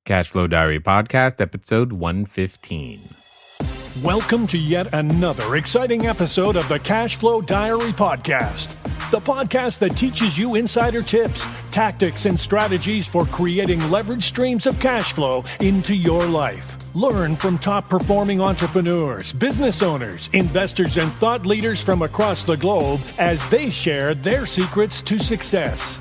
Cashflow Diary Podcast, episode 115. Welcome to yet another exciting episode of the Cashflow Diary Podcast, the podcast that teaches you insider tips, tactics, and strategies for creating leverage streams of cash flow into your life. Learn from top-performing entrepreneurs, business owners, investors, and thought leaders from across the globe as they share their secrets to success.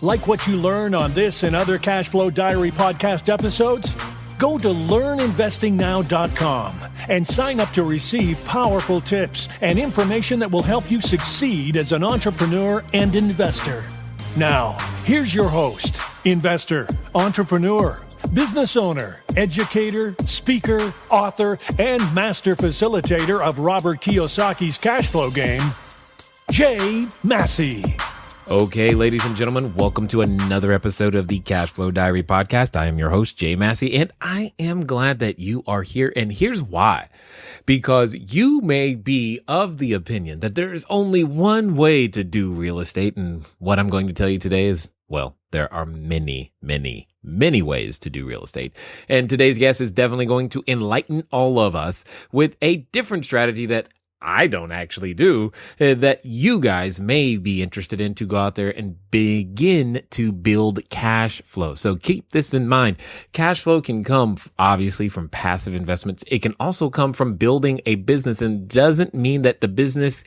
Like what you learn on this and other Cashflow Diary podcast episodes? Go to learninvestingnow.com and sign up to receive powerful tips and information that will help you succeed as an entrepreneur and investor. Now, here's your host, investor, entrepreneur, business owner, educator, speaker, author, and master facilitator of Robert Kiyosaki's cash flow game, Jay Massey. Okay, ladies and gentlemen, welcome to another episode of the Cashflow Diary Podcast. I am your host, Jay Massey, and I am glad that you are here. And here's why. Because you may be of the opinion that there is only one way to do real estate. And what I'm going to tell you today is, well, there are many, many, many ways to do real estate. And today's guest is definitely going to enlighten all of us with a different strategy that I don't actually do, that you guys may be interested in to go out there and begin to build cash flow. So keep this in mind. Cash flow can come obviously from passive investments. It can also come from building a business, and doesn't mean that the business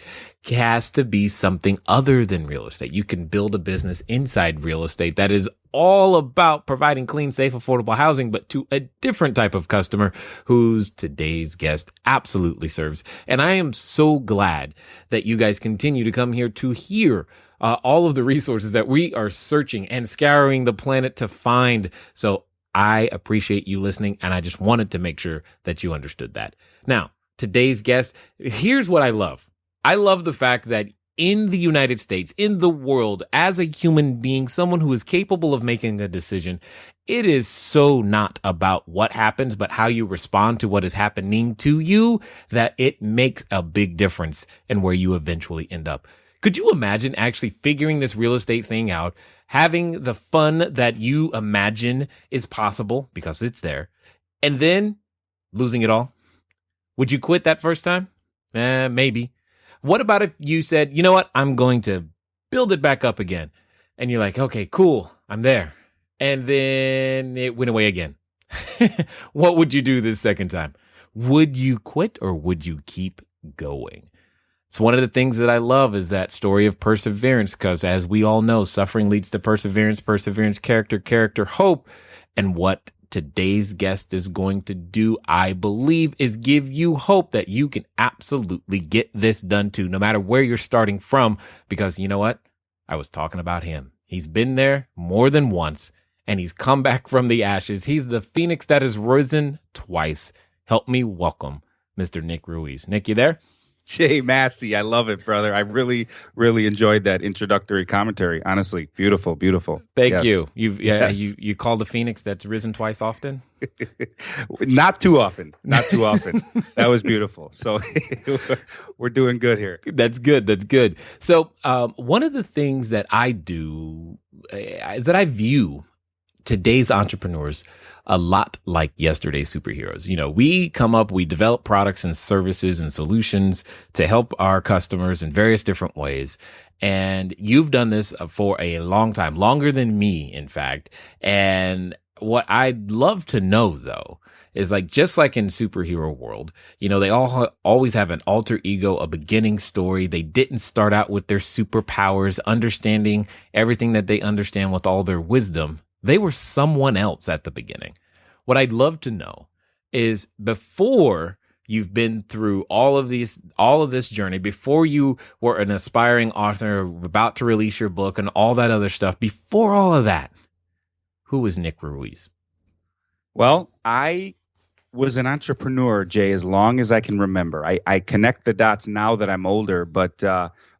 has to be something other than real estate. You can build a business inside real estate that is all about providing clean, safe, affordable housing, but to a different type of customer who's today's guest absolutely serves. And I am so glad that you guys continue to come here to hear all of the resources that we are searching and scouring the planet to find. So I appreciate you listening, and I just wanted to make sure that you understood that. Now, today's guest, here's what I love. I love the fact that in the United States, in the world, as a human being, someone who is capable of making a decision, it is so not about what happens, but how you respond to what is happening to you, that it makes a big difference in where you eventually end up. Could you imagine actually figuring this real estate thing out, having the fun that you imagine is possible because it's there, and then losing it all? Would you quit that first time? Maybe. What about if you said, you know what, I'm going to build it back up again? And you're like, okay, cool, I'm there. And then it went away again. What would you do this second time? Would you quit or would you keep going? It's one of the things that I love is that story of perseverance, because as we all know, suffering leads to perseverance, character, hope. And what today's guest is going to do, I believe, is give you hope that you can absolutely get this done too, no matter where you're starting from. Because you know what? I was talking about him. He's been there more than once, and he's come back from the ashes. He's the phoenix that has risen twice. Help me welcome Mr. Nick Ruiz. Nick, you there? Jay Massey, I love it, brother. I really, really enjoyed that introductory commentary. Honestly, beautiful, beautiful. Thank you. You call the phoenix that's risen twice often? Not too often. That was beautiful. So we're doing good here. That's good. So one of the things that I do is that I view today's entrepreneurs a lot like yesterday's superheroes. You know, we develop products and services and solutions to help our customers in various different ways. And you've done this for a long time, longer than me, in fact. And what I'd love to know, though, is like, just like in superhero world, you know, they always have an alter ego, a beginning story. They didn't start out with their superpowers, understanding everything that they understand with all their wisdom. They were someone else at the beginning. What I'd love to know is, before you've been through all of this journey, before you were an aspiring author about to release your book and all that other stuff, before all of that, who was Nick Ruiz? Well, I was an entrepreneur, Jay, as long as I can remember. I connect the dots now that I'm older, but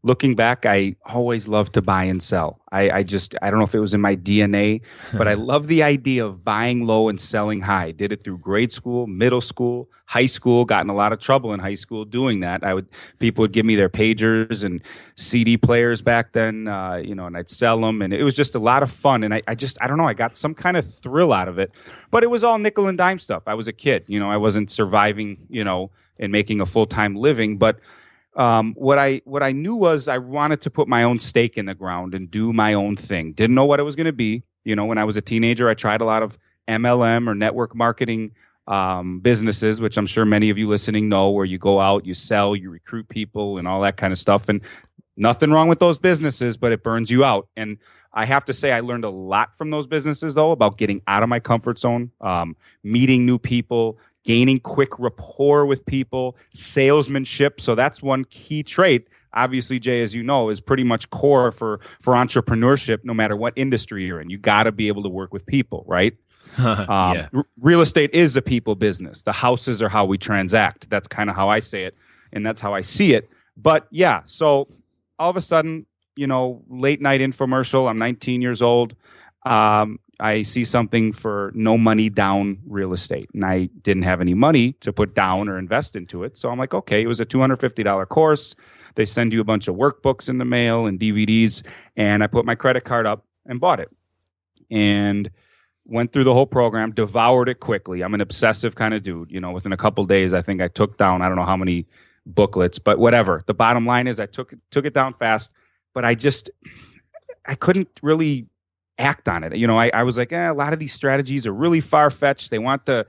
looking back, I always loved to buy and sell. I don't know if it was in my DNA, but I love the idea of buying low and selling high. Did it through grade school, middle school, high school. Got in a lot of trouble in high school doing that. People would give me their pagers and CD players back then, and I'd sell them, and it was just a lot of fun. And I don't know, I got some kind of thrill out of it. But it was all nickel and dime stuff. I was a kid, I wasn't surviving, and making a full-time living, but what I knew was I wanted to put my own stake in the ground and do my own thing. Didn't know what it was going to be. When I was a teenager, I tried a lot of MLM or network marketing businesses, which I'm sure many of you listening know, where you go out, you sell, you recruit people and all that kind of stuff. And nothing wrong with those businesses, but it burns you out. And I have to say I learned a lot from those businesses, though, about getting out of my comfort zone, meeting new people, gaining quick rapport with people, salesmanship. So that's one key trait. Obviously, Jay, as you know, is pretty much core for entrepreneurship, no matter what industry you're in. You got to be able to work with people, right? Yeah. Real estate is a people business. The houses are how we transact. That's kind of how I say it, and that's how I see it. But yeah, so all of a sudden, late night infomercial. I'm 19 years old. I see something for no money down real estate, and I didn't have any money to put down or invest into it. So I'm like, okay, it was a $250 course. They send you a bunch of workbooks in the mail and DVDs, and I put my credit card up and bought it and went through the whole program, devoured it quickly. I'm an obsessive kind of dude. Within a couple of days, I think I took down, I don't know how many booklets, but whatever. The bottom line is I took it down fast, but I couldn't really act on it. I was like, a lot of these strategies are really far-fetched. They want the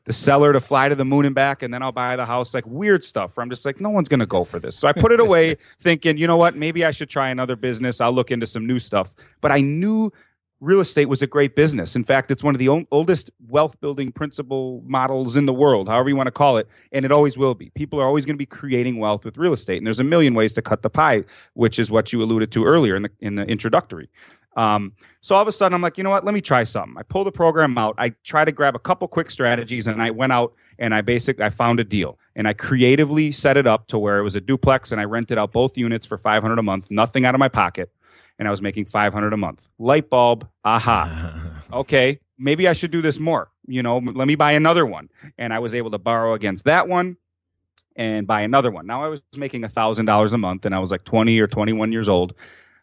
seller to fly to the moon and back, and then I'll buy the house, like weird stuff where I'm just like, no one's going to go for this. So I put it away thinking, you know what, maybe I should try another business. I'll look into some new stuff. But I knew real estate was a great business. In fact, it's one of the oldest wealth-building principle models in the world, however you want to call it, and it always will be. People are always going to be creating wealth with real estate, and there's a million ways to cut the pie, which is what you alluded to earlier in the introductory. So all of a sudden I'm like, you know what, let me try something. I pulled the program out. I tried to grab a couple quick strategies, and I went out and I found a deal, and I creatively set it up to where it was a duplex, and I rented out both units for $500 a month, nothing out of my pocket. And I was making $500 a month. Light bulb, aha. Okay, maybe I should do this more. Let me buy another one. And I was able to borrow against that one and buy another one. Now I was making $1,000 a month, and I was like 20 or 21 years old.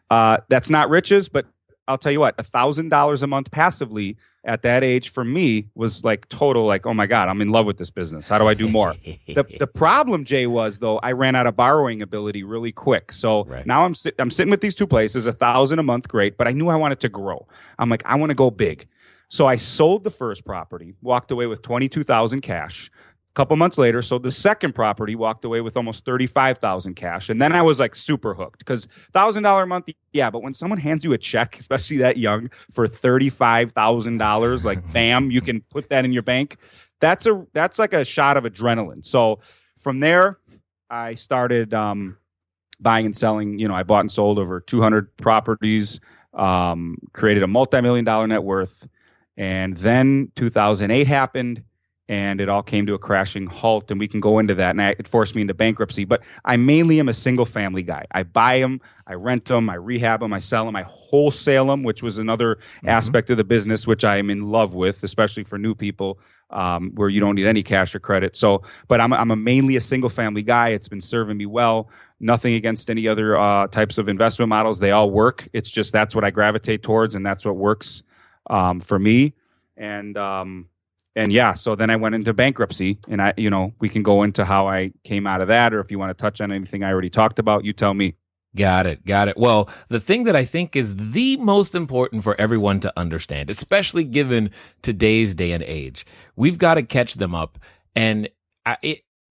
That's not riches, but I'll tell you what, $1,000 a month passively at that age for me was like total, like, oh my God, I'm in love with this business. How do I do more? The problem, Jay, was though, I ran out of borrowing ability really quick. So now I'm sitting with these two places, $1,000 a month, great, but I knew I wanted to grow. I'm like, I want to go big. So I sold the first property, walked away with $22,000 cash. A couple months later, sold the second property, walked away with almost $35,000 cash. And then I was like super hooked because $1,000 a month, yeah, but when someone hands you a check, especially that young, for $35,000, like bam, you can put that in your bank. That's like a shot of adrenaline. So from there, I started buying and selling. I bought and sold over 200 properties, created a multi-million-dollar net worth. And then 2008 happened. And it all came to a crashing halt, and we can go into that. And it forced me into bankruptcy. But I mainly am a single-family guy. I buy them, I rent them, I rehab them, I sell them, I wholesale them, which was another aspect of the business, which I am in love with, especially for new people, where you don't need any cash or credit. So, but I'm mainly a single-family guy. It's been serving me well. Nothing against any other types of investment models. They all work. It's just that's what I gravitate towards, and that's what works for me. And yeah, so then I went into bankruptcy, and we can go into how I came out of that, or if you want to touch on anything I already talked about, you tell me. Got it. Well, the thing that I think is the most important for everyone to understand, especially given today's day and age, we've got to catch them up. And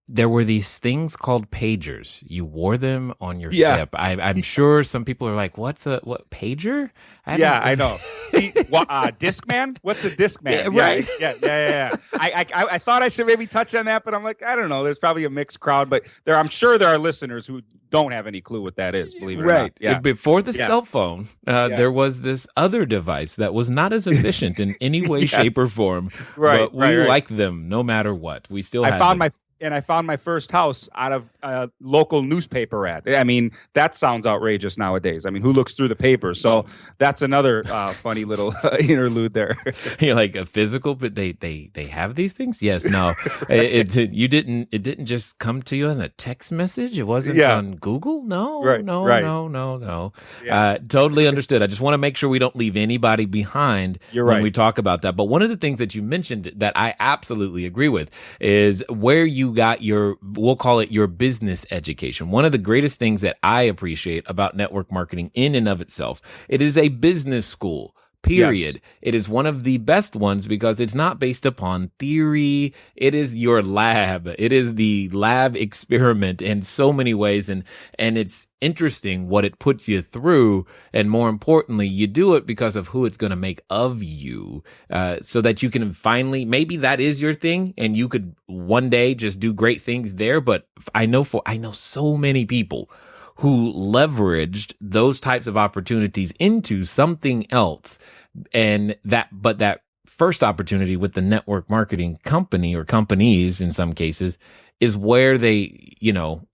there were these things called pagers. You wore them on your hip. I'm sure some people are like, what pager? I know. See, Discman? What's a Discman? Yeah, right. Yeah. I thought I should maybe touch on that, but I'm like, I don't know. There's probably a mixed crowd, but I'm sure there are listeners who don't have any clue what that is, believe it or not. Yeah. Before the cell phone, there was this other device that was not as efficient in any way, shape, or form. Right. But we like them no matter what. We still have them. and I found my first house out of a local newspaper ad. I mean, that sounds outrageous nowadays. I mean, who looks through the paper? So that's another funny little interlude there. You're like a physical, but they have these things. Yes, no, it didn't just come to you in a text message. It wasn't on Google. No, Right, no, right. no. Yeah. Totally understood. I just want to make sure we don't leave anybody behind You're when right. we talk about that. But one of the things that you mentioned that I absolutely agree with is where you got your, we'll call it your business education. One of the greatest things that I appreciate about network marketing in and of itself, it is a business school. Period. Yes. It is one of the best ones because it's not based upon theory. It is your lab. It is the lab experiment in so many ways. And it's interesting what it puts you through. And more importantly, you do it because of who it's going to make of you, so that you can finally, maybe that is your thing and you could one day just do great things there. But I know so many people who leveraged those types of opportunities into something else. And that first opportunity with the network marketing company or companies in some cases is where they,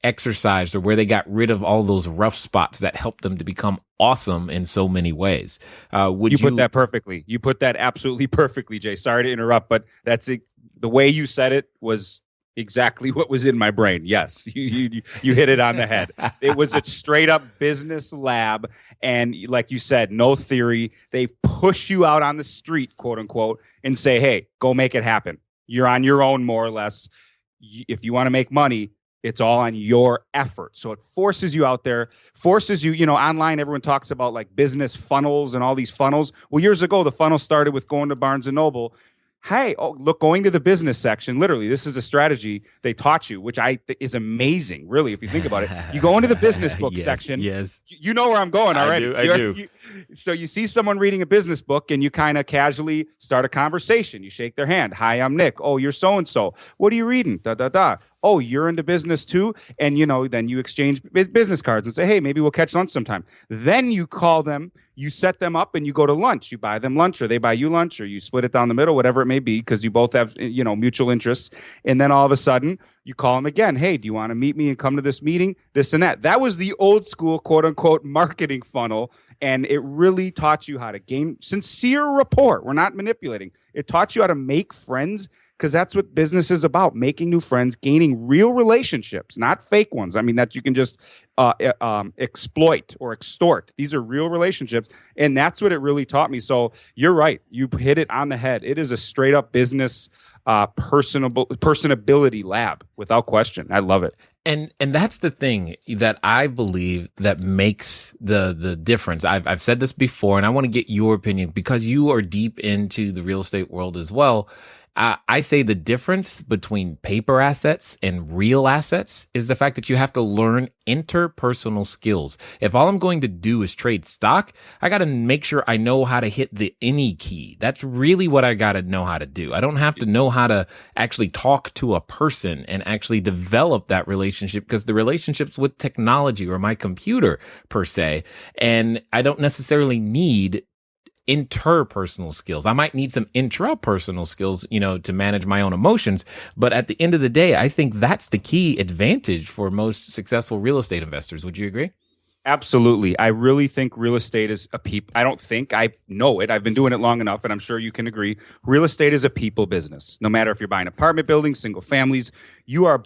exercised or where they got rid of all those rough spots that helped them to become awesome in so many ways. You put that perfectly. You put that absolutely perfectly, Jay. Sorry to interrupt, but that's it. The way you said it was exactly what was in my brain. Yes, you hit it on the head. It was a straight up business lab. And like you said, no theory. They push you out on the street, quote unquote, and say, hey, go make it happen. You're on your own, more or less. If you want to make money, it's all on your effort. So it forces you out there, forces you, online, everyone talks about like business funnels and all these funnels. Well, years ago, the funnel started with going to Barnes & Noble. Hey, look, going to the business section, literally, this is a strategy they taught you, which is amazing, really, if you think about it. You go into the business book section. Yes. You know where I'm going already. I do. So you see someone reading a business book and you kind of casually start a conversation. You shake their hand. Hi, I'm Nick. Oh, you're so-and-so. What are you reading? Oh, you're into business too? And, then you exchange business cards and say, hey, maybe we'll catch lunch sometime. Then you call them, you set them up, and you go to lunch. You buy them lunch, or they buy you lunch, or you split it down the middle, whatever it may be, because you both have, mutual interests. And then all of a sudden, you call them again. Hey, do you want to meet me and come to this meeting? This and that. That was the old school, quote unquote, marketing funnel. And it really taught you how to gain sincere rapport. We're not manipulating. It taught you how to make friends, because that's what business is about, making new friends, gaining real relationships, not fake ones. I mean, that you can just exploit or extort. These are real relationships, and that's what it really taught me. So you're right. You hit it on the head. It is a straight up business personability lab, without question. I love it. And that's the thing that I believe that makes the difference. I've said this before, and I want to get your opinion because you are deep into the real estate world as well. I say the difference between paper assets and real assets is the fact that you have to learn interpersonal skills. If all I'm going to do is trade stock, I got to make sure I know how to hit the any key. That's really what I got to know how to do. I don't have to know how to actually talk to a person and actually develop that relationship, because the relationship's with technology or my computer per se. And I don't necessarily need interpersonal skills. I might need some intrapersonal skills, to manage my own emotions. But at the end of the day, I think that's the key advantage for most successful real estate investors. Would you agree? Absolutely. I really think real estate is a people. I don't think, I know it. I've been doing it long enough, and I'm sure you can agree. Real estate is a people business. No matter if you're buying apartment buildings, single families, you are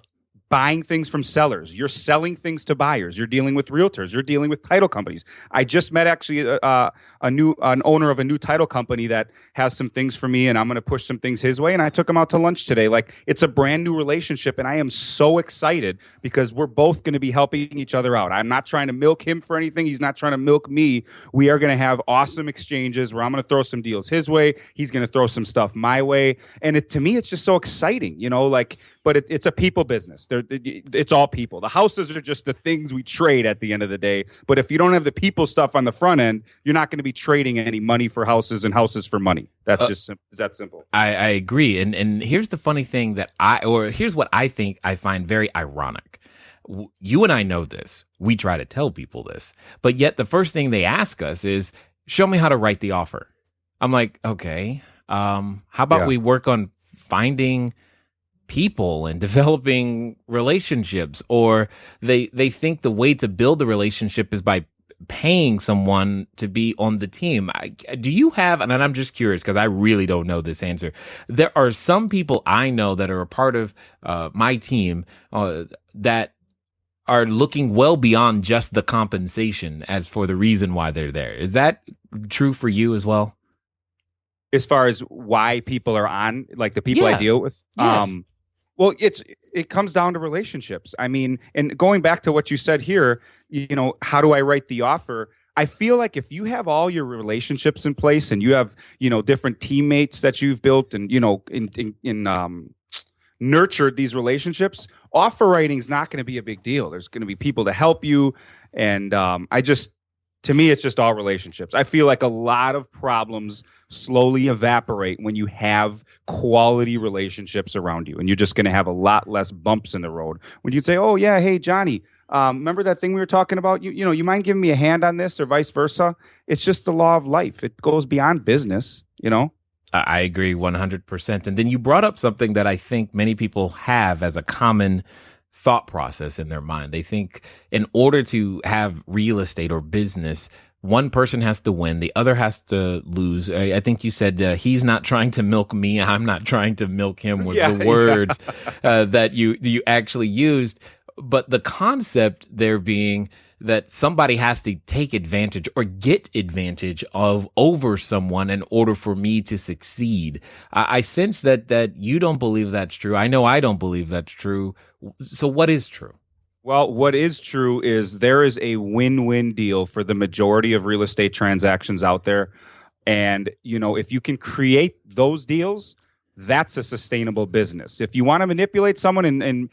buying things from sellers. You're selling things to buyers. You're dealing with realtors. You're dealing with title companies. I just met actually an owner of a new title company that has some things for me, and I'm going to push some things his way. And I took him out to lunch today. Like, it's a brand new relationship, and I am so excited because we're both going to be helping each other out. I'm not trying to milk him for anything. He's not trying to milk me. We are going to have awesome exchanges where I'm going to throw some deals his way. He's going to throw some stuff my way. And to me, it's just so exciting, but it's a people business. It's all people. The houses are just the things we trade at the end of the day. But if you don't have the people stuff on the front end, you're not going to be trading any money for houses and houses for money. That's just it's that simple. I agree. And here's the funny thing here's what I think I find very ironic. You and I know this. We try to tell people this. But yet the first thing they ask us is, show me how to write the offer. I'm like, okay. How about we work on finding people and developing relationships, or they think the way to build a relationship is by paying someone to be on the team. Do you have, and I'm just curious because I really don't know this answer. There are some people I know that are a part of my team that are looking well beyond just the compensation as for the reason why they're there. Is that true for you as well? As far as why people are on, like the people I deal with? Yes. Well, it comes down to relationships. I mean, and going back to what you said here, how do I write the offer? I feel like if you have all your relationships in place and you have, different teammates that you've built and, nurtured these relationships, offer writing is not going to be a big deal. There's going to be people to help you. And to me, it's just all relationships. I feel like a lot of problems slowly evaporate when you have quality relationships around you, and you're just going to have a lot less bumps in the road. When you say, "Oh yeah, hey Johnny, remember that thing we were talking about? You mind giving me a hand on this, or vice versa?" It's just the law of life. It goes beyond business. I agree 100%. And then you brought up something that I think many people have as a common thought process in their mind. They think in order to have real estate or business, one person has to win, the other has to lose. I think you said he's not trying to milk me, I'm not trying to milk him was the words that you actually used. But the concept there being that somebody has to take advantage or get advantage of over someone in order for me to succeed. I sense that you don't believe that's true. I know I don't believe that's true. So what is true? Well, what is true is there is a win-win deal for the majority of real estate transactions out there. And, if you can create those deals, that's a sustainable business. If you want to manipulate someone and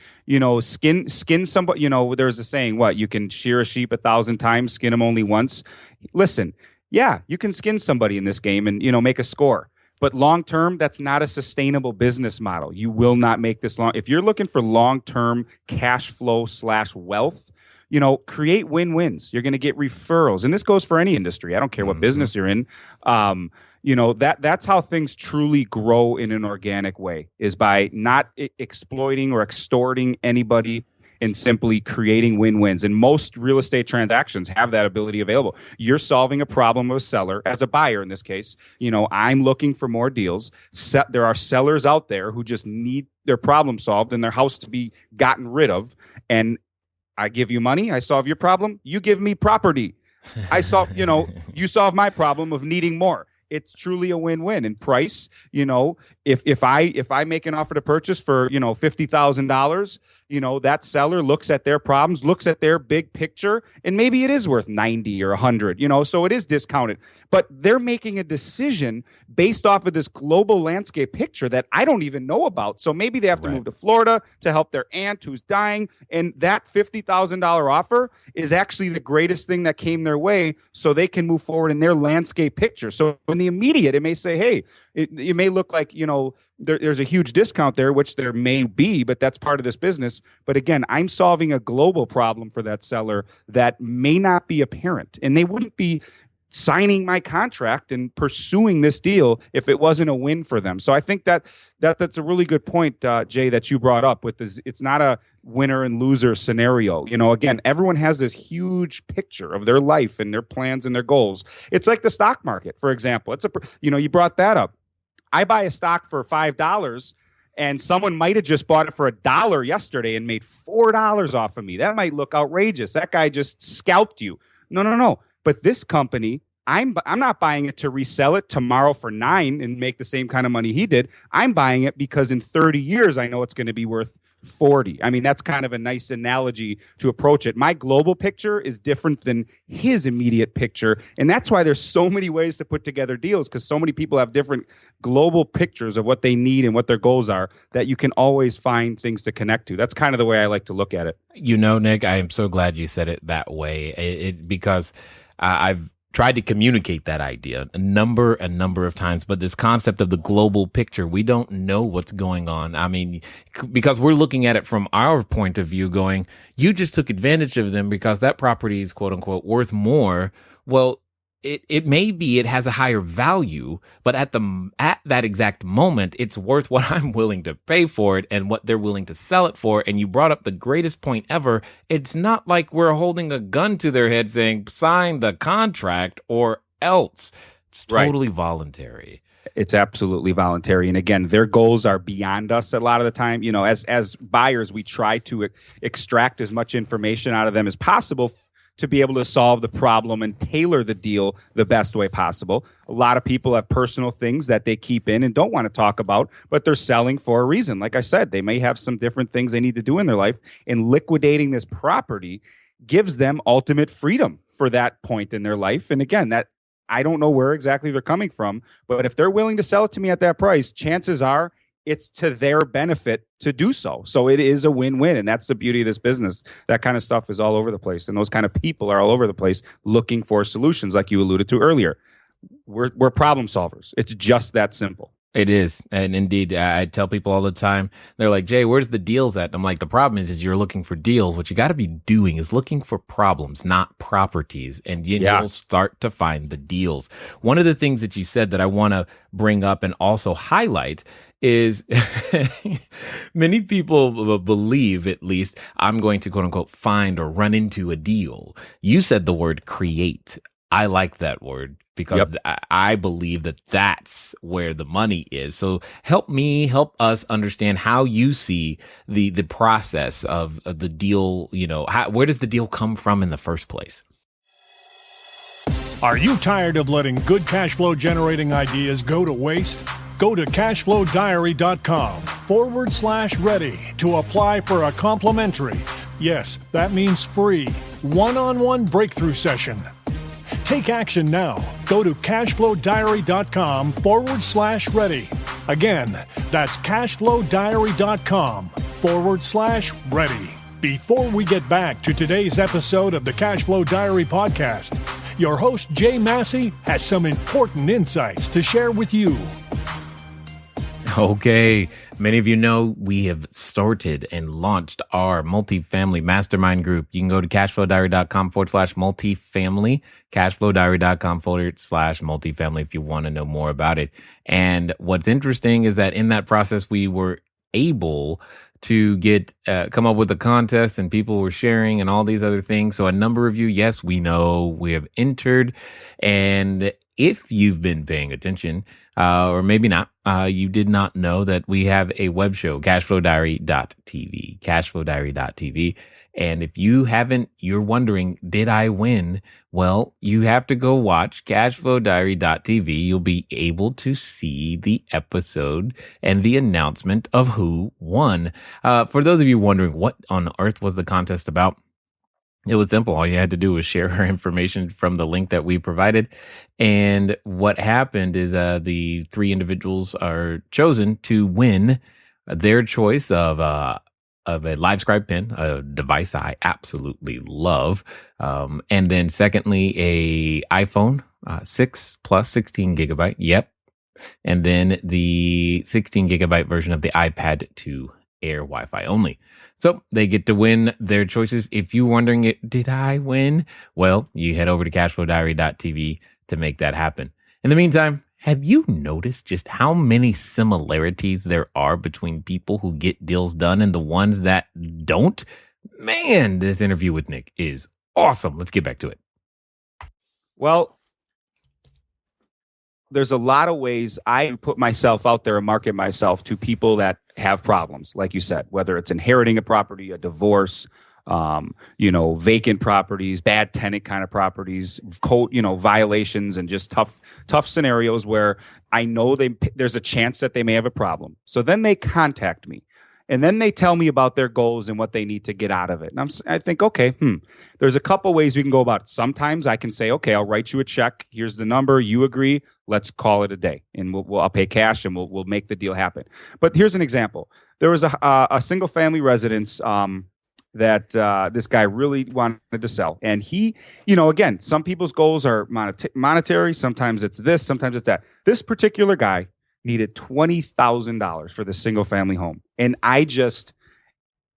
skin somebody, there's a saying, what, you can shear a sheep 1,000 times, skin them only once. Listen, yeah, you can skin somebody in this game and, make a score. But long term, that's not a sustainable business model. You will not make this long. If you're looking for long-term cash flow / wealth, create win-wins. You're going to get referrals. And this goes for any industry. I don't care what business you're in. That's how things truly grow in an organic way, is by not exploiting or extorting anybody and simply creating win-wins. And most real estate transactions have that ability available. You're solving a problem of a seller as a buyer in this case. I'm looking for more deals. There are sellers out there who just need their problem solved and their house to be gotten rid of. And I give you money, I solve your problem, you give me property. I solve, you solve my problem of needing more. It's truly a win-win. And price, if I make an offer to purchase for, $50,000, that seller looks at their problems, looks at their big picture, and maybe it is worth 90 or 100, so it is discounted. But they're making a decision based off of this global landscape picture that I don't even know about. So maybe they have to move to Florida to help their aunt who's dying. And that $50,000 offer is actually the greatest thing that came their way, so they can move forward in their landscape picture. So in the immediate, it may say, hey, it may look like, there's a huge discount there, which there may be, but that's part of this business. But again, I'm solving a global problem for that seller that may not be apparent. And they wouldn't be signing my contract and pursuing this deal if it wasn't a win for them. So I think that's a really good point, Jay, that you brought up with this. It's not a winner and loser scenario. Again, everyone has this huge picture of their life and their plans and their goals. It's like the stock market, for example. You brought that up. I buy a stock for $5 and someone might have just bought it for $1 yesterday and made $4 off of me. That might look outrageous. That guy just scalped you. No. But this company, I'm not buying it to resell it tomorrow for $9 and make the same kind of money he did. I'm buying it because in 30 years, I know it's going to be worth $40. I mean, that's kind of a nice analogy to approach it. My global picture is different than his immediate picture. And that's why there's so many ways to put together deals, because so many people have different global pictures of what they need and what their goals are, that you can always find things to connect to. That's kind of the way I like to look at it. Nick, I am so glad you said it that way. Because I've tried to communicate that idea a number of times, but this concept of the global picture, we don't know what's going on. I mean, because we're looking at it from our point of view going, you just took advantage of them because that property is quote unquote worth more. Well, it may be it has a higher value, but at that exact moment, it's worth what I'm willing to pay for it and what they're willing to sell it for. And you brought up the greatest point ever. It's not like we're holding a gun to their head saying, sign the contract or else. It's totally voluntary. It's absolutely voluntary. And again, their goals are beyond us a lot of the time. You know, as buyers, we try to extract as much information out of them as possible to be able to solve the problem and tailor the deal the best way possible. A lot of people have personal things that they keep in and don't want to talk about, but they're selling for a reason. Like I said, they may have some different things they need to do in their life, and liquidating this property gives them ultimate freedom for that point in their life. And again, that I don't know where exactly they're coming from, but if they're willing to sell it to me at that price, chances are it's to their benefit to do so. So it is a win-win, and that's the beauty of this business. That kind of stuff is all over the place, and those kind of people are all over the place looking for solutions, like you alluded to earlier. We're problem solvers. It's just that simple. It is. And indeed, I tell people all the time, they're like, Jay, where's the deals at? And I'm like, the problem is you're looking for deals. What you got to be doing is looking for problems, not properties. And you'll start to find the deals. One of the things that you said that I want to bring up and also highlight is many people believe, at least, I'm going to quote unquote find or run into a deal. You said the word create. I like that word because I believe that that's where the money is. So help us understand how you see the process of the deal. You know, where does the deal come from in the first place? Are you tired of letting good cash flow generating ideas go to waste? Go to cashflowdiary.com/ready to apply for a complimentary, yes, that means free, one-on-one breakthrough session. Take action now. Go to cashflowdiary.com/ready. Again, that's cashflowdiary.com/ready. Before we get back to today's episode of the Cashflow Diary podcast, your host, Jay Massey, has some important insights to share with you. Okay. Many of you know we have started and launched our multifamily mastermind group. You can go to cashflowdiary.com/multifamily, cashflowdiary.com/multifamily if you want to know more about it. And what's interesting is that in that process, we were able to come up with a contest, and people were sharing and all these other things. So a number of you, yes, we know we have entered. And if you've been paying attention, or maybe not, you did not know that we have a web show, CashFlowDiary.tv, CashFlowDiary.tv. And if you haven't, you're wondering, did I win? Well, you have to go watch CashFlowDiary.tv. You'll be able to see the episode and the announcement of who won. For those of you wondering, what on earth was the contest about? It was simple. All you had to do was share our information from the link that we provided. And what happened is the three individuals are chosen to win their choice of a LiveScribe pen, a device I absolutely love. And then secondly, a iPhone 6 plus 16 gigabyte. Yep. And then the 16 gigabyte version of the iPad 2 Air Wi-Fi only. So they get to win their choices. If you're wondering, did I win? Well, you head over to cashflowdiary.tv to make that happen. In the meantime, have you noticed just how many similarities there are between people who get deals done and the ones that don't? Man, this interview with Nick is awesome. Let's get back to it. Well, there's a lot of ways I put myself out there and market myself to people that have problems, like you said, whether it's inheriting a property, a divorce, vacant properties, bad tenant kind of properties, code, violations, and just tough scenarios where I know there's a chance that they may have a problem. So then they contact me. And then they tell me about their goals and what they need to get out of it. And I think, okay, there's a couple ways we can go about it. Sometimes I can say, okay, I'll write you a check. Here's the number. You agree. Let's call it a day. And I'll pay cash and we'll make the deal happen. But here's an example. There was a single family residence that this guy really wanted to sell. And he, again, some people's goals are monetary. Sometimes it's this, sometimes it's that. This particular guy needed $20,000 for the single family home. And I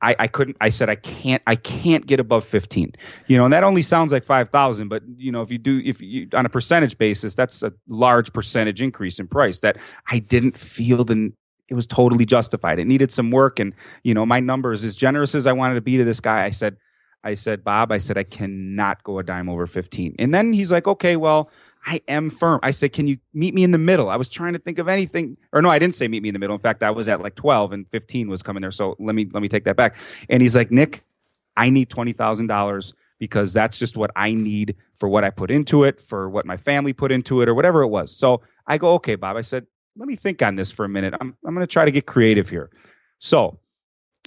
I couldn't. I said I can't get above 15. And that only sounds like 5,000, but if you on a percentage basis, that's a large percentage increase in price that I didn't feel it was totally justified. It needed some work, and my numbers, as generous as I wanted to be to this guy, I said, Bob, I cannot go a dime over 15. And then he's like, okay, well, I am firm. I said, can you meet me in the middle? I was trying to think of anything. Or no, I didn't say meet me in the middle. In fact, I was at like 12 and 15 was coming there. So let me take that back. And he's like, Nick, I need $20,000 because that's just what I need for what I put into it, for what my family put into it, or whatever it was. So I go, okay, Bob. I said, let me think on this for a minute. I'm going to try to get creative here. So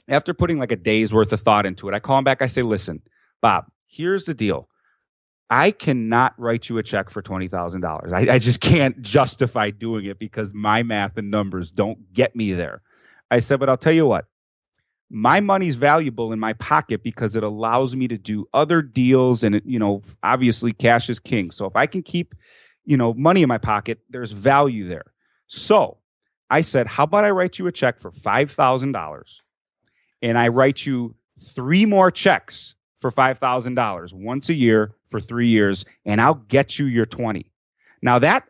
after putting like a day's worth of thought into it, I call him back. I say, listen, Bob, here's the deal. I cannot write you a check for $20,000. I just can't justify doing it because my math and numbers don't get me there. I said, but I'll tell you what, my money's valuable in my pocket because it allows me to do other deals. And, obviously cash is king. So if I can keep, money in my pocket, there's value there. So I said, how about I write you a check for $5,000 and I write you 3 more checks for $5,000 once a year for 3 years, and I'll get you your 20. Now that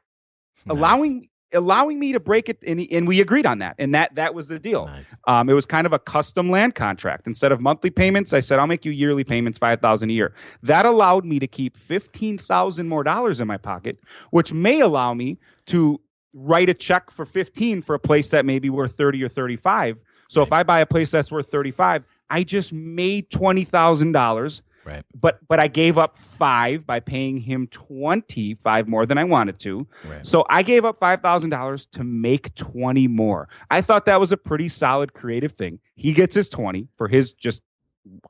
nice. allowing me to break it, and we agreed on that, and that was the deal. Nice. It was kind of a custom land contract. Instead of monthly payments, I said I'll make you yearly payments, $5,000 a year. That allowed me to keep $15,000 more dollars in my pocket, which may allow me to write a check for 15 for a place that may be worth 30 or 35. So right. If I buy a place that's worth 35, I just made $20,000. Right. But I gave up 5 by paying him 25 more than I wanted to. Right. So I gave up $5,000 to make 20 more. I thought that was a pretty solid creative thing. He gets his 20 for his just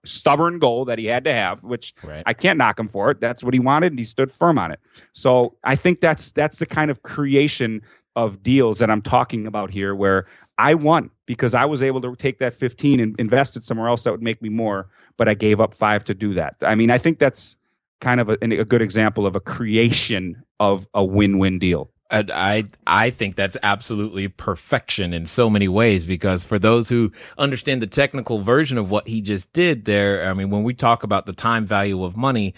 stubborn goal that he had to have, which right. I can't knock him for it. That's what he wanted, and he stood firm on it. So I think that's the kind of creation of deals that I'm talking about here, where I won because I was able to take that 15 and invest it somewhere else that would make me more, but I gave up 5 to do that. I mean, I think that's kind of a good example of a creation of a win-win deal. I think that's absolutely perfection in so many ways, because for those who understand the technical version of what he just did there, I mean, when we talk about the time value of money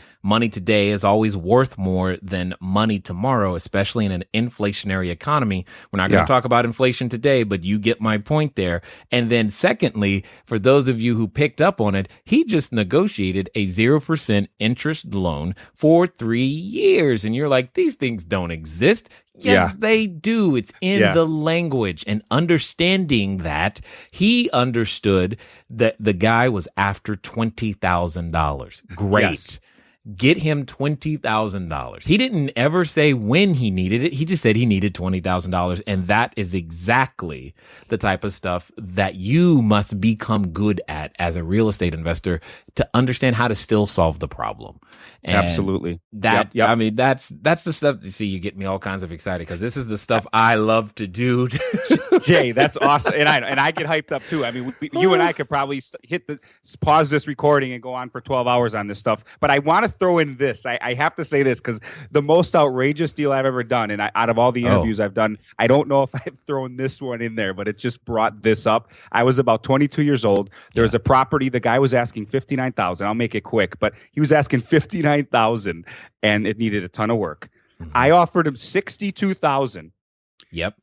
today is always worth more than money tomorrow, especially in an inflationary economy. We're not going to talk about inflation today, but you get my point there. And then secondly, for those of you who picked up on it, he just negotiated a 0% interest loan for 3 years. And you're like, these things don't exist. Yes, they do. It's in the language, and understanding that he understood that the guy was after $20,000. Great. Yes. Get him $20,000. He didn't ever say when he needed it. He just said he needed $20,000. And that is exactly the type of stuff that you must become good at as a real estate investor, to understand how to still solve the problem. And absolutely. That, I mean, that's the stuff. You see, you get me all kinds of excited because this is the stuff I love to do. Jay, that's awesome. And I get hyped up too. I mean, you and I could probably pause this recording and go on for 12 hours on this stuff. But I want to throw in this. I have to say this because the most outrageous deal I've ever done, and out of all the interviews I've done, I don't know if I've thrown this one in there, but it just brought this up. I was about 22 years old. There was a property. The guy was asking $59,000. I'll make it quick, but he was asking $59,000, and it needed a ton of work. Mm-hmm. I offered him $62,000. Yep.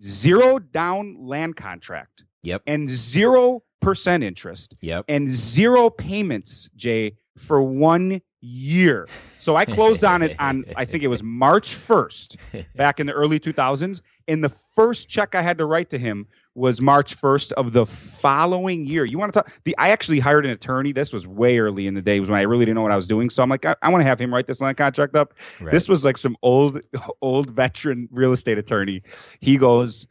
0 down land contract. Yep. And 0% interest. Yep. And 0 payments, Jay, for 1 year. So I closed on it on, I think it was March 1st, back in the early 2000s. And the first check I had to write to him was March 1st of the following year. You want to talk? I actually hired an attorney. This was way early in the day. It was when I really didn't know what I was doing. So I'm like, I want to have him write this land contract up. Right. This was like some old veteran real estate attorney. He goes,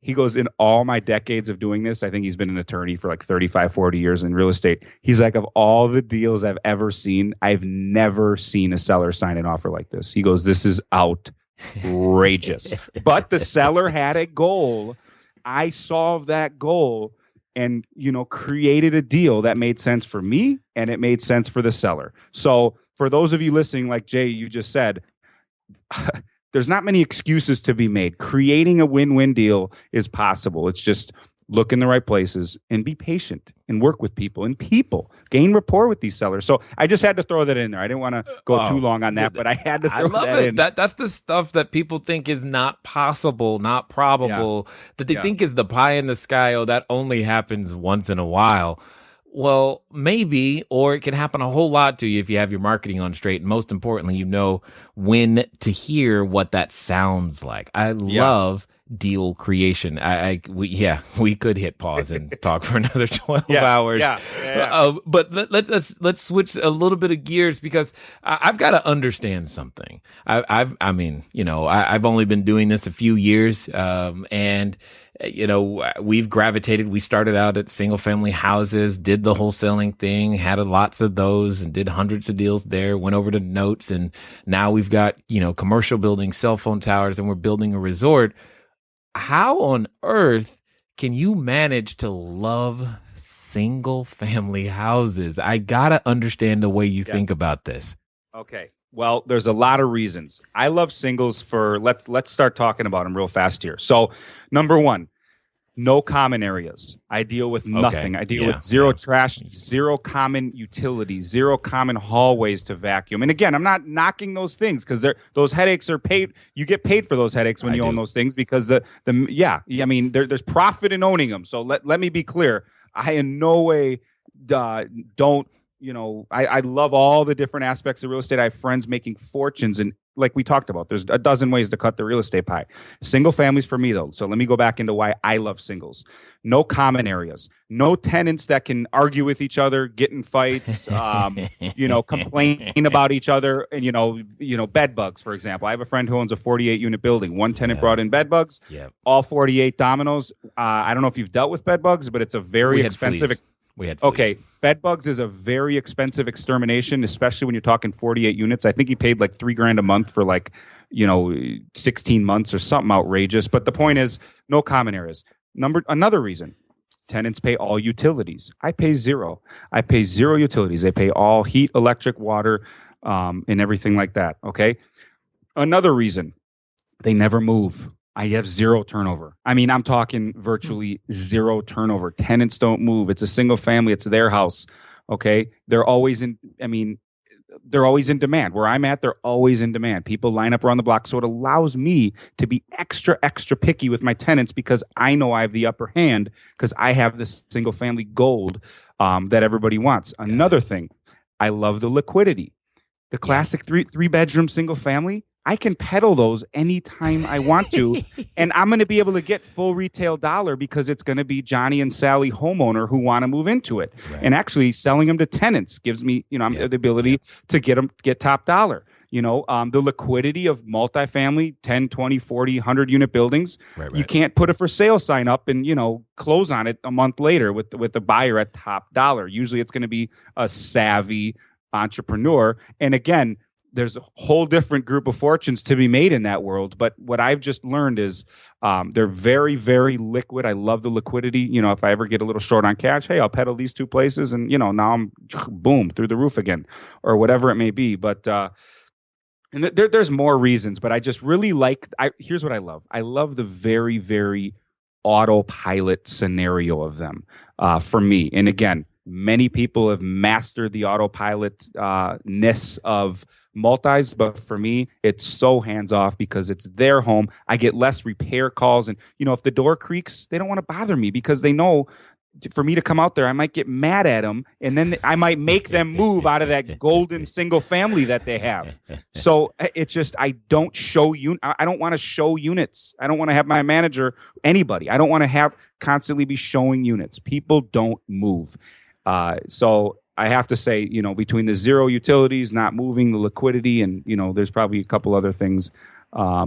in all my decades of doing this, I think he's been an attorney for like 35, 40 years in real estate. He's like, of all the deals I've ever seen, I've never seen a seller sign an offer like this. He goes, this is outrageous. But the seller had a goal. I solved that goal and, created a deal that made sense for me and it made sense for the seller. So for those of you listening, like Jay, you just said, there's not many excuses to be made. Creating a win-win deal is possible. It's just look in the right places, and be patient and work with people gain rapport with these sellers. So I just had to throw that in there. I didn't want to go too long on that, but I had to throw that in. That's the stuff that people think is not possible, not probable, that they think is the pie in the sky. Oh, that only happens once in a while. Well, maybe, or it can happen a whole lot to you if you have your marketing on straight. And most importantly, you know when to hear what that sounds like. I love deal creation. We could hit pause and talk for another 12 hours. But let's switch a little bit of gears, because I've got to understand something. I've only been doing this a few years, and we've gravitated. We started out at single family houses, did the wholesaling thing, had lots of those, and did hundreds of deals there, went over to notes. And now we've got, commercial buildings, cell phone towers, and we're building a resort. How on earth can you manage to love single family houses? I got to understand the way you think about this. Okay. Well, there's a lot of reasons. I love singles for, let's start talking about them real fast here. So, number one, no common areas. I deal with nothing. I deal with zero trash, zero common utilities, zero common hallways to vacuum. And again, I'm not knocking those things, because those headaches are paid. You get paid for those headaches when you own those things, because there's profit in owning them. So let me be clear. I in no way don't. I love all the different aspects of real estate. I have friends making fortunes, and like we talked about, there's a dozen ways to cut the real estate pie. Single families for me, though. So let me go back into why I love singles. No common areas, no tenants that can argue with each other, get in fights, complain about each other, and bed bugs, for example. I have a friend who owns a 48-unit building. One tenant brought in bed bugs, all 48 dominoes. I don't know if you've dealt with bed bugs, but it's a very expensive. We had fleas. Okay, bed bugs is a very expensive extermination, especially when you're talking 48 units. I think he paid like $3,000 a month for 16 months or something outrageous. But the point is, no common areas. Another reason, tenants pay all utilities. I pay zero. I pay zero utilities. They pay all heat, electric, water, and everything like that. Okay. Another reason, they never move. I have zero turnover. I mean, I'm talking virtually zero turnover. Tenants don't move. It's a single family. It's their house. Okay. They're always in demand. Where I'm at, they're always in demand. People line up around the block. So it allows me to be extra picky with my tenants, because I know I have the upper hand, because I have this single family gold that everybody wants. Another thing, I love the liquidity. The classic three bedroom single family, I can peddle those anytime I want to, and I'm going to be able to get full retail dollar, because it's going to be Johnny and Sally homeowner who want to move into it. Right. And actually selling them to tenants gives me, the ability to get top dollar. The liquidity of multifamily, 10, 20, 40, 100 unit buildings. Right. You can't put a for sale sign up and, close on it a month later with the buyer at top dollar. Usually it's going to be a savvy entrepreneur. And again, there's a whole different group of fortunes to be made in that world. But what I've just learned is they're very, very liquid. I love the liquidity. If I ever get a little short on cash, hey, I'll peddle these two places, and, now I'm boom through the roof again, or whatever it may be. But and there's more reasons, but I just really here's what I love. I love the very, very autopilot scenario of them for me. And again, many people have mastered the autopilot-ness of multis, but for me, it's so hands-off, because it's their home. I get less repair calls, and if the door creaks, they don't want to bother me, because they know for me to come out there, I might get mad at them, and then I might make them move out of that golden single family that they have. So it's just, I don't want to show units. I don't want to have my manager, anybody. I don't want to constantly be showing units. People don't move. So I have to say, between the zero utilities, not moving, the liquidity, and, there's probably a couple other things.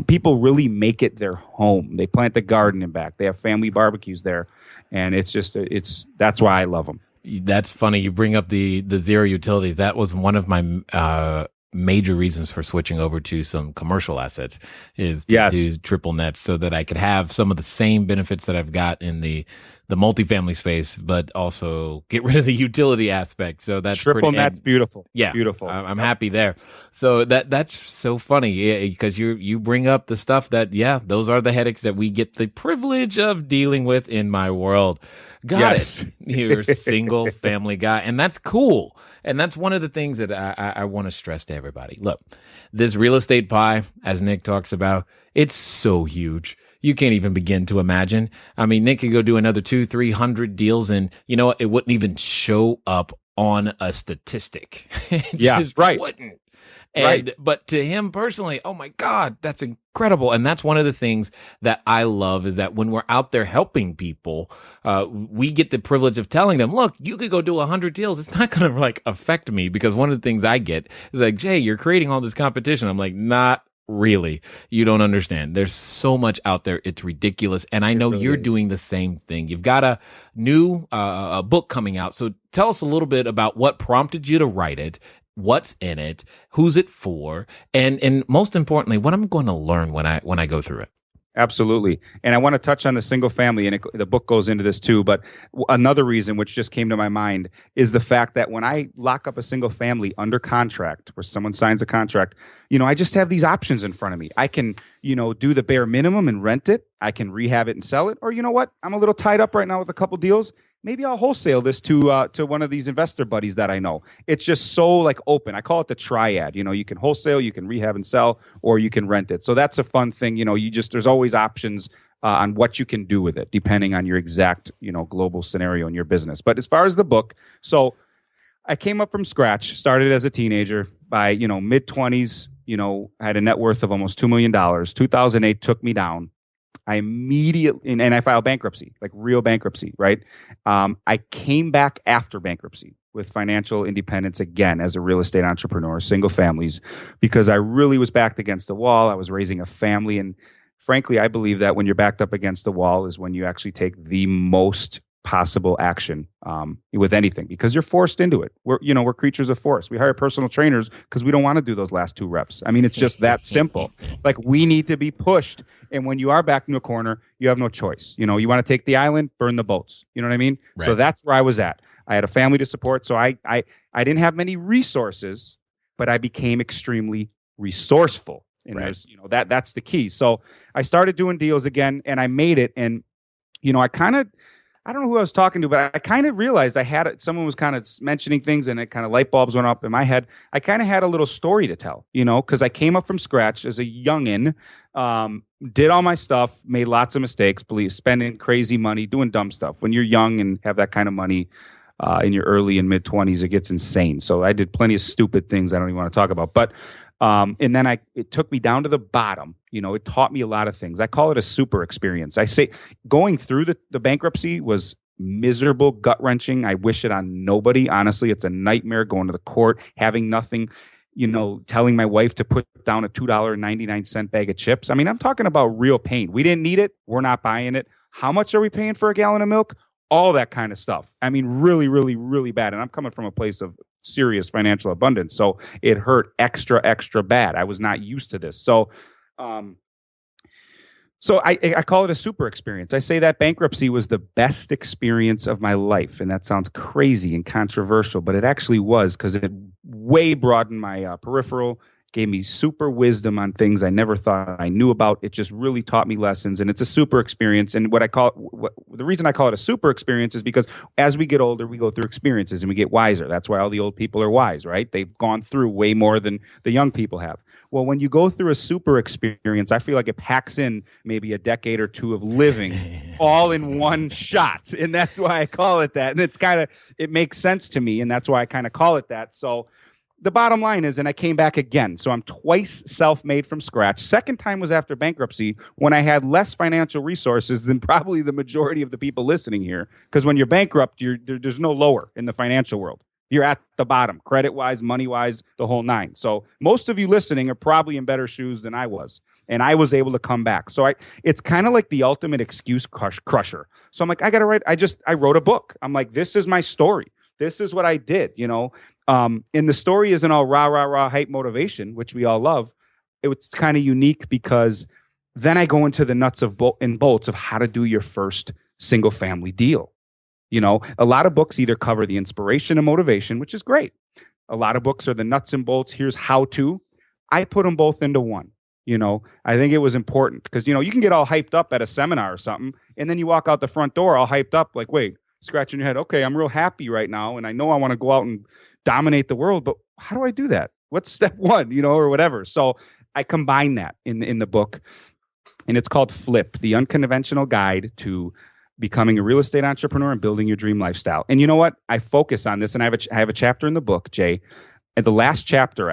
People really make it their home. They plant the garden in back. They have family barbecues there. And that's why I love them. That's funny. You bring up the zero utilities. That was one of my major reasons for switching over to some commercial assets, is to do triple nets, so that I could have some of the same benefits that I've got in the the multifamily space, but also get rid of the utility aspect. So that's triple net's beautiful. Yeah, beautiful. I'm happy there. So that's so funny, because you bring up the stuff that, those are the headaches that we get the privilege of dealing with in my world. Got it. You're a single family guy, and that's cool. And that's one of the things that I want to stress to everybody. Look, this real estate pie, as Nick talks about, it's so huge. You can't even begin to imagine. I mean, Nick could go do another 200-300 deals, and you know what? It wouldn't even show up on a statistic. It just wouldn't. And, but to him personally, oh my God, that's incredible. And that's one of the things that I love, is that when we're out there helping people, we get the privilege of telling them, look, you could go do 100 deals. It's not going to like affect me, because one of the things I get is like, Jay, you're creating all this competition. I'm like, not really. You don't understand. There's so much out there. It's ridiculous. And I know you're doing the same thing. You've got a new a book coming out. So tell us a little bit about what prompted you to write it, what's in it, who's it for, and most importantly, what I'm going to learn when I go through it. Absolutely. And I want to touch on the single family, and the book goes into this too. But another reason, which just came to my mind, is the fact that when I lock up a single family under contract, where someone signs a contract, I just have these options in front of me. I can, do the bare minimum and rent it. I can rehab it and sell it. Or you know what? I'm a little tied up right now with a couple deals. Maybe I'll wholesale this to one of these investor buddies that I know. It's just so like open. I call it the triad. You can wholesale, you can rehab and sell, or you can rent it. So that's a fun thing. There's always options on what you can do with it, depending on your exact, global scenario in your business. But as far as the book, so I came up from scratch, started as a teenager. By, mid-20s, I had a net worth of almost $2 million. 2008 took me down. I immediately, and I filed bankruptcy, like real bankruptcy, right? I came back after bankruptcy with financial independence again as a real estate entrepreneur, single families, because I really was backed against the wall. I was raising a family. And frankly, I believe that when you're backed up against the wall is when you actually take the most possible action with anything, because you're forced into it. We're creatures of force. We hire personal trainers because we don't want to do those last 2 reps. I mean, it's just that simple. Like, we need to be pushed. And when you are backed in a corner, you have no choice. You want to take the island, burn the boats. You know what I mean? Right. So that's where I was at. I had a family to support. So I didn't have many resources, but I became extremely resourceful. And there's, that's the key. So I started doing deals again, and I made it. And, I don't know who I was talking to, but I kind of realized someone was kind of mentioning things, and it kind of light bulbs went up in my head. I kind of had a little story to tell, because I came up from scratch as a youngin', did all my stuff, made lots of mistakes, spending crazy money, doing dumb stuff. When you're young and have that kind of money in your early and mid-20s, it gets insane. So I did plenty of stupid things I don't even want to talk about. But and then it took me down to the bottom. It taught me a lot of things. I call it a super experience. I say going through the bankruptcy was miserable, gut-wrenching. I wish it on nobody. Honestly, it's a nightmare going to the court, having nothing, telling my wife to put down a $2.99 bag of chips. I mean, I'm talking about real pain. We didn't need it. We're not buying it. How much are we paying for a gallon of milk? All that kind of stuff. I mean, really, really, really bad. And I'm coming from a place of serious financial abundance. So it hurt extra, extra bad. I was not used to this. So I call it a super experience. I say that bankruptcy was the best experience of my life. And that sounds crazy and controversial, but it actually was, because it way broadened my peripheral, gave me super wisdom on things I never thought I knew about. It just really taught me lessons, and it's a super experience. And the reason I call it a super experience is because as we get older, we go through experiences and we get wiser. That's why all the old people are wise, right? They've gone through way more than the young people have. Well, when you go through a super experience, I feel like it packs in maybe a decade or two of living all in one shot. And that's why I call it that. And it makes sense to me. And that's why I kind of call it that. So the bottom line is, and I came back again. So I'm twice self-made from scratch. Second time was after bankruptcy, when I had less financial resources than probably the majority of the people listening here. Because when you're bankrupt, there's no lower in the financial world. You're at the bottom, credit-wise, money-wise, the whole nine. So most of you listening are probably in better shoes than I was. And I was able to come back. So it's kind of like the ultimate excuse crusher. So I'm like, I got to write. I wrote a book. I'm like, this is my story. This is what I did, And the story isn't all rah, rah, rah, hype motivation, which we all love. It's kind of unique because then I go into the nuts and bolts of how to do your first single family deal. You know, a lot of books either cover the inspiration and motivation, which is great. A lot of books are the nuts and bolts. Here's how to. I put them both into one. You know, I think it was important because, you know, you can get all hyped up at a seminar or something, and then you walk out the front door all hyped up like, wait, scratching your head. Okay, I'm real happy right now, and I know I want to go out and dominate the world, but how do I do that? What's step one, you know, or whatever. So I combine that in the book, and it's called Flip, the Unconventional Guide to Becoming a Real Estate Entrepreneur and Building Your Dream Lifestyle. And you know what? I focus on this, and I have a chapter in the book, Jay, and the last chapter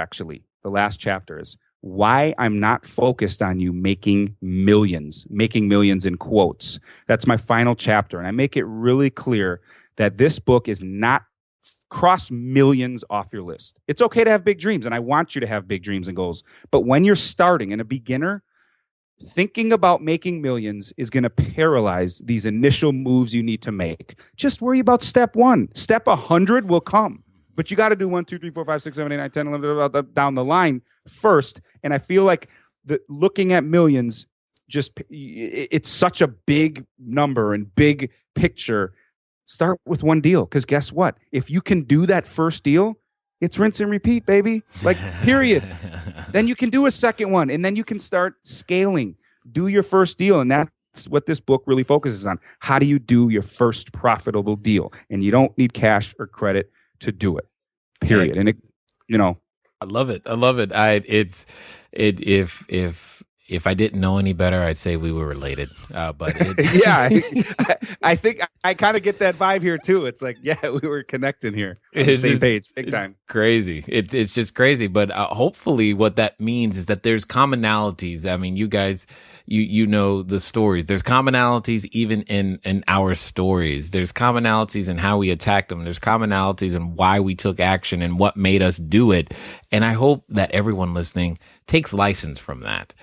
is why I'm not focused on you making millions in quotes. That's my final chapter. And I make it really clear that this book is not cross millions off your list. It's okay to have big dreams, and I want you to have big dreams and goals. But when you're starting and a beginner, thinking about making millions is going to paralyze these initial moves you need to make. Just worry about step one. Step 100 will come. But you got to do 1, 2, 3, 4, 5, 6, 7, 8, 9, 10, 11, down the line first. And I feel like looking at millions, it's such a big number and big picture. Start with one deal. Because guess what? If you can do that first deal, it's rinse and repeat, baby. Like, period. Then you can do a second one, and then you can start scaling. Do your first deal, and that's what this book really focuses on. How do you do your first profitable deal? And you don't need cash or credit to do it, period. And I love it. If I didn't know any better, I'd say we were related. But yeah, I think I kind of get that vibe here too. It's like, yeah, we were connecting here on the same page, big time. Crazy. It's just crazy. But hopefully what that means is that there's commonalities. I mean, you guys, you know the stories. There's commonalities even in our stories. There's commonalities in how we attacked them. There's commonalities in why we took action and what made us do it. And I hope that everyone listening takes license from that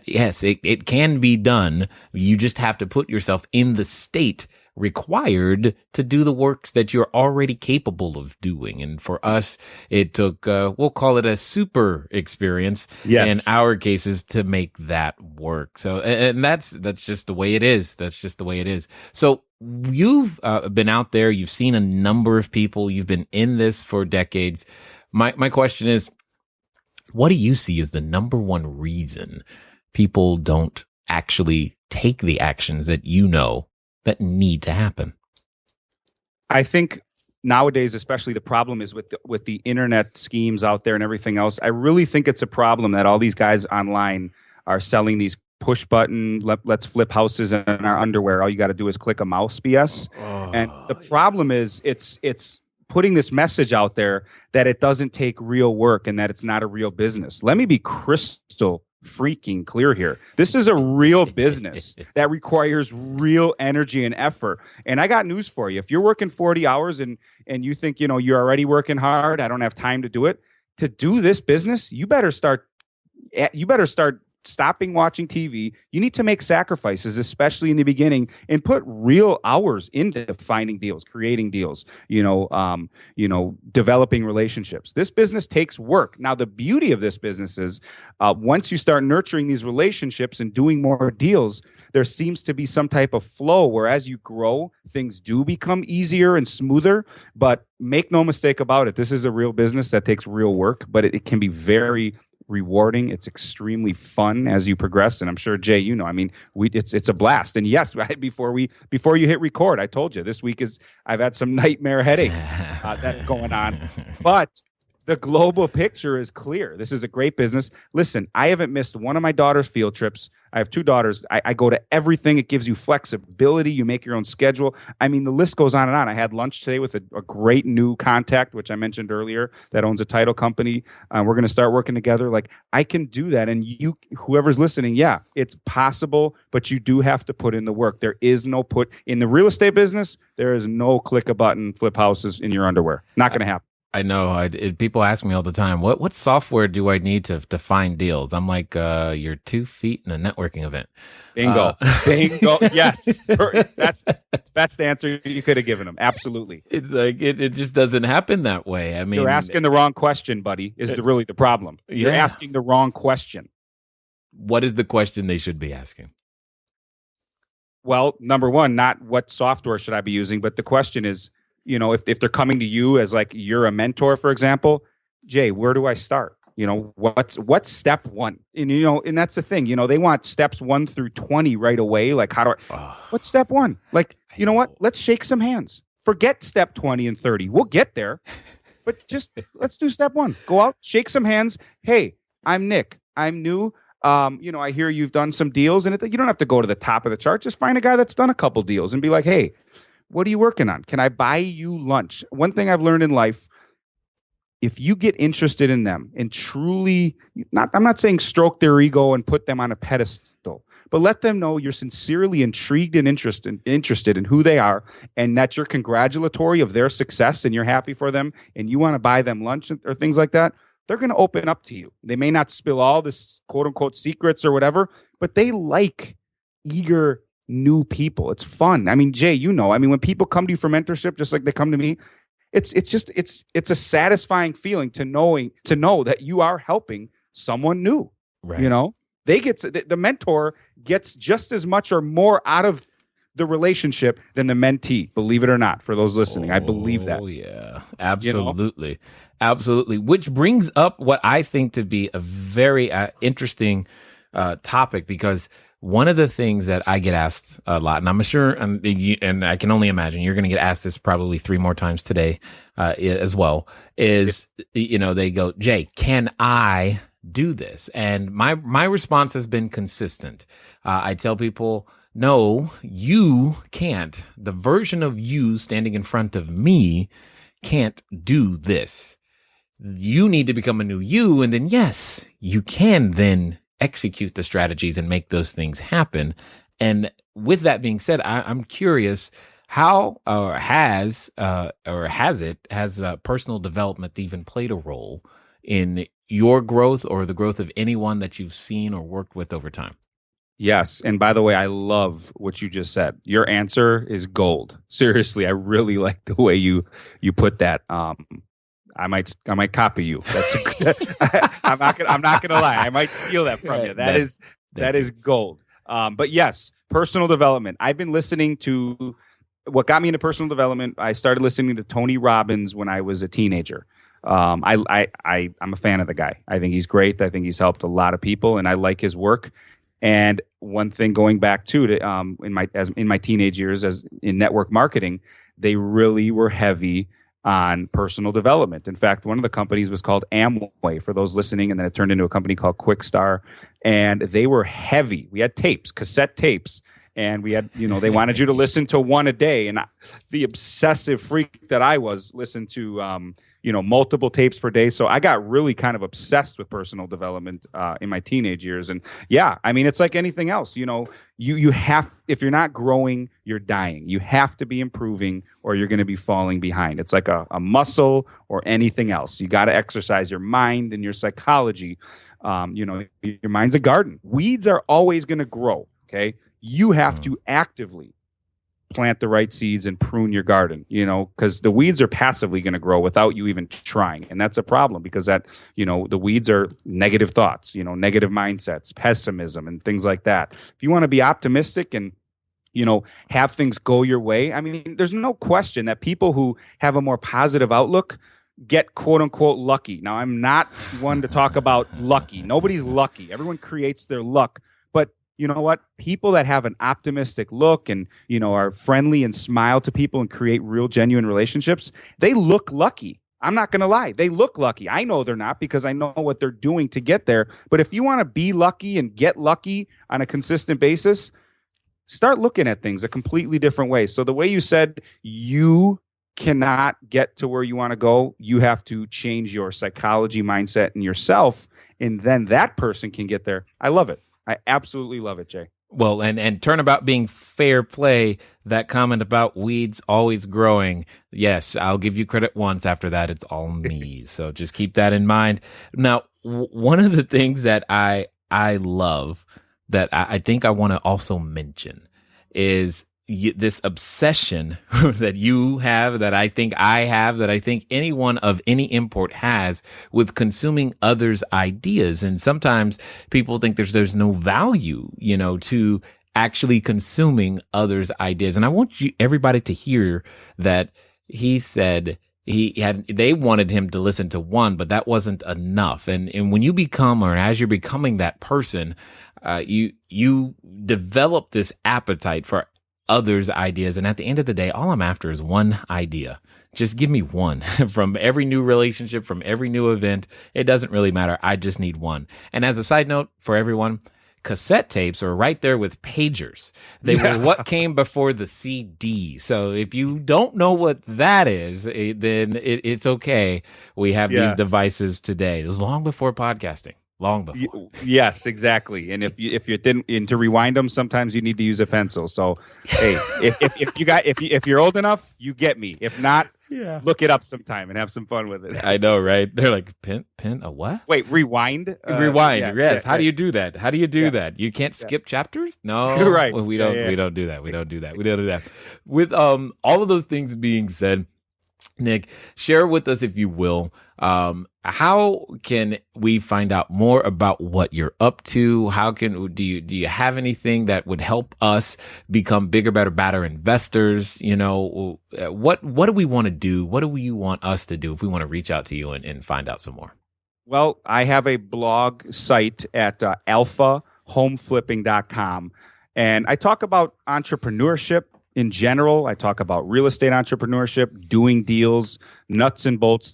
yes, it can be done. You just have to put yourself in the state required to do the works that you're already capable of doing. And for us, it took, we'll call it a super experience in our cases to make that work. So, and that's just the way it is. That's just the way it is. So you've been out there, you've seen a number of people, you've been in this for decades. My question is, what do you see as the number one reason people don't actually take the actions that you know that need to happen? I think nowadays, especially, the problem is with the internet schemes out there and everything else. I really think it's a problem that all these guys online are selling these push button, let's flip houses in our underwear. All you got to do is click a mouse BS. And the problem is it's putting this message out there that it doesn't take real work and that it's not a real business. Let me be crystal freaking clear here. This is a real business that requires real energy and effort. And I got news for you. If you're working 40 hours and you think, you're already working hard, I don't have time to do it. To do this business, you better start stopping watching TV. You need to make sacrifices, especially in the beginning, and put real hours into finding deals, creating deals, developing relationships. This business takes work. Now, the beauty of this business is once you start nurturing these relationships and doing more deals, there seems to be some type of flow where as you grow, things do become easier and smoother. But make no mistake about it, this is a real business that takes real work, but it can be very rewarding. It's extremely fun as you progress, and I'm sure, Jay, it's a blast. And yes, right before you hit record, I told you this week I've had some nightmare headaches that going on, but the global picture is clear. This is a great business. Listen, I haven't missed one of my daughter's field trips. I have 2 daughters. I go to everything. It gives you flexibility. You make your own schedule. I mean, the list goes on and on. I had lunch today with a great new contact, which I mentioned earlier, that owns a title company. We're going to start working together. Like, I can do that. And you, whoever's listening, yeah, it's possible, but you do have to put in the work. There is no in the real estate business, there is no click a button, flip houses in your underwear. Not going to happen. I know. People ask me all the time, what software do I need to find deals? I'm like, you're 2 feet in a networking event. Bingo. Bingo. Yes. Best answer you could have given them. Absolutely. It's like, it just doesn't happen that way. I mean, you're asking the wrong question, buddy, is really the problem. You're asking the wrong question. What is the question they should be asking? Well, number one, not what software should I be using, but the question is, if they're coming to you as like you're a mentor, for example, Jay, where do I start? What's step one? And and that's the thing. They want steps 1 through 20 right away. Like, what's step one? Like, you know what? Let's shake some hands. Forget step 20 and 30. We'll get there, but just let's do step 1. Go out, shake some hands. Hey, I'm Nick. I'm new. I hear you've done some deals, and you don't have to go to the top of the chart. Just find a guy that's done a couple deals and be like, hey, what are you working on? Can I buy you lunch? One thing I've learned in life, if you get interested in them and truly, I'm not saying stroke their ego and put them on a pedestal, but let them know you're sincerely intrigued and interested in who they are, and that you're congratulatory of their success and you're happy for them and you want to buy them lunch or things like that, they're going to open up to you. They may not spill all this quote unquote secrets or whatever, but they like eager new people. It's fun. I mean, Jay, when people come to you for mentorship, just like they come to me, it's a satisfying feeling to know that you are helping someone new. Right. The mentor gets just as much or more out of the relationship than the mentee, believe it or not, for those listening. I believe that. Oh, yeah, absolutely. Absolutely. Which brings up what I think to be a very interesting topic, because one of the things that I get asked a lot, and I'm sure, and I can only imagine you're going to get asked this probably 3 more times today as well, is, they go, Jay, can I do this? And my response has been consistent. I tell people, no, you can't. The version of you standing in front of me can't do this. You need to become a new you, and then yes, you can then execute the strategies and make those things happen. And with that being said, I'm curious, how has personal development even played a role in your growth or the growth of anyone that you've seen or worked with over time? Yes. And by the way, I love what you just said. Your answer is gold. Seriously, I really like the way you put that. I might copy you. I'm not gonna lie. I might steal that from you. That is gold. But yes, personal development. I've been listening to what got me into personal development. I started listening to Tony Robbins when I was a teenager. I'm a fan of the guy. I think he's great. I think he's helped a lot of people, and I like his work. And one thing going back to in my teenage years as in network marketing, they really were heavy on personal development. In fact, one of the companies was called Amway, for those listening, and then it turned into a company called Quickstar, and they were heavy. We had cassette tapes, and we had, they wanted you to listen to one a day, and the obsessive freak that I was, listened to multiple tapes per day. So I got really kind of obsessed with personal development in my teenage years. And yeah, I mean, it's like anything else. You have, if you're not growing, you're dying. You have to be improving or you're going to be falling behind. It's like a muscle or anything else. You got to exercise your mind and your psychology. Your mind's a garden. Weeds are always going to grow. Okay. You have to actively plant the right seeds and prune your garden, because the weeds are passively going to grow without you even trying. And that's a problem, because the weeds are negative thoughts, negative mindsets, pessimism, and things like that. If you want to be optimistic and, have things go your way, I mean, there's no question that people who have a more positive outlook get quote unquote lucky. Now, I'm not one to talk about lucky. Nobody's lucky. Everyone creates their luck. But you know what? People that have an optimistic look and, are friendly and smile to people and create real, genuine relationships, they look lucky. I'm not going to lie. They look lucky. I know they're not, because I know what they're doing to get there. But if you want to be lucky and get lucky on a consistent basis, start looking at things a completely different way. So the way you said you cannot get to where you want to go, you have to change your psychology, mindset, and yourself, and then that person can get there. I love it. I absolutely love it, Jay. Well, and turnabout being fair play, that comment about weeds always growing. Yes, I'll give you credit once. After that, it's all me. So just keep that in mind. Now, one of the things that I love that I think I want to also mention is this obsession that you have, that I think I have, that I think anyone of any import has with consuming others' ideas. And sometimes people think there's no value, to actually consuming others' ideas. And I want everybody to hear that he said they wanted him to listen to one, but that wasn't enough. And when you become, or as you're becoming that person, you develop this appetite for others' ideas. And at the end of the day, all I'm after is one idea. Just give me one from every new relationship, from every new event. It doesn't really matter. I just need one. And as a side note for everyone, cassette tapes are right there with pagers. They were what came before the CD. So if you don't know what that is, then it's okay. We have these devices today. It was long before podcasting. Long before. Yes, exactly. And if you didn't, and to rewind them, sometimes you need to use a pencil. So, hey, if you're old enough, you get me. If not, look it up sometime and have some fun with it. I know, right? They're like, pin a what? Wait, rewind? Rewind. Yes. How do you do that? How do you do that? You can't skip chapters? No, you're right. We don't do that. We don't do that. With all of those things being said, Nick, share with us, if you will, how can we find out more about what you're up to? Do you have anything that would help us become bigger, better, badder investors? You know, what do we want to do? What do you want us to do if we want to reach out to you and find out some more? Well, I have a blog site at alphahomeflipping.com, and I talk about entrepreneurship in general. I talk about real estate entrepreneurship, doing deals, nuts and bolts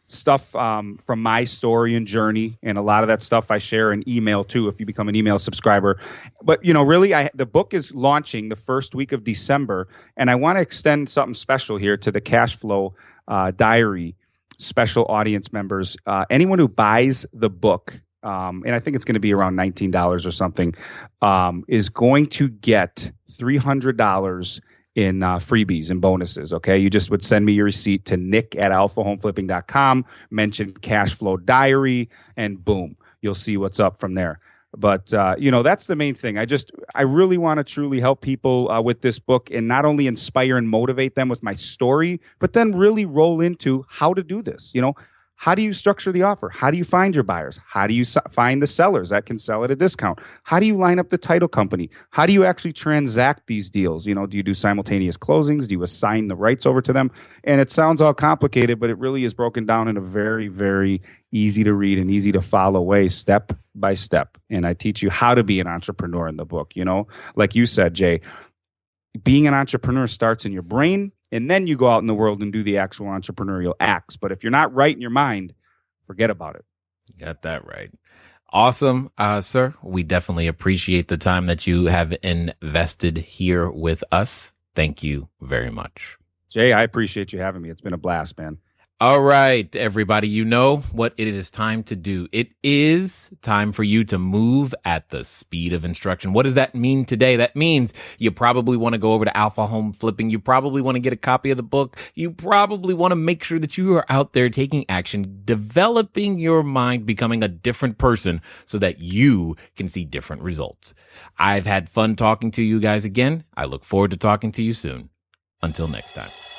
stuff from my story and journey. And a lot of that stuff I share in email too, if you become an email subscriber. But, you know, really, the book is launching the first week of December. And I want to extend something special here to the Cashflow Diary special audience members. Anyone who buys the book, and I think it's going to be around $19 or something, is going to get $300 in freebies and bonuses. Okay, you just would send me your receipt to nick@alphahomeflipping.com, mention Cashflow Diary, and boom, you'll see what's up from there. But you know, that's the main thing. I really want to truly help people with this book, and not only inspire and motivate them with my story, but then really roll into how to do this. You know, how do you structure the offer? How do you find your buyers? How do you find the sellers that can sell at a discount? How do you line up the title company? How do you actually transact these deals? You know, do you do simultaneous closings? Do you assign the rights over to them? And it sounds all complicated, but it really is broken down in a very, very easy to read and easy to follow way, step by step. And I teach you how to be an entrepreneur in the book. You know, like you said, Jay, being an entrepreneur starts in your brain, and then you go out in the world and do the actual entrepreneurial acts. But if you're not right in your mind, forget about it. You got that right. Awesome, sir. We definitely appreciate the time that you have invested here with us. Thank you very much. Jay, I appreciate you having me. It's been a blast, man. All right, everybody, you know what it is time to do. It is time for you to move at the speed of instruction. What does that mean today? That means you probably want to go over to Alpha Home Flipping. You probably want to get a copy of the book. You probably want to make sure that you are out there taking action, developing your mind, becoming a different person so that you can see different results. I've had fun talking to you guys again. I look forward to talking to you soon. Until next time.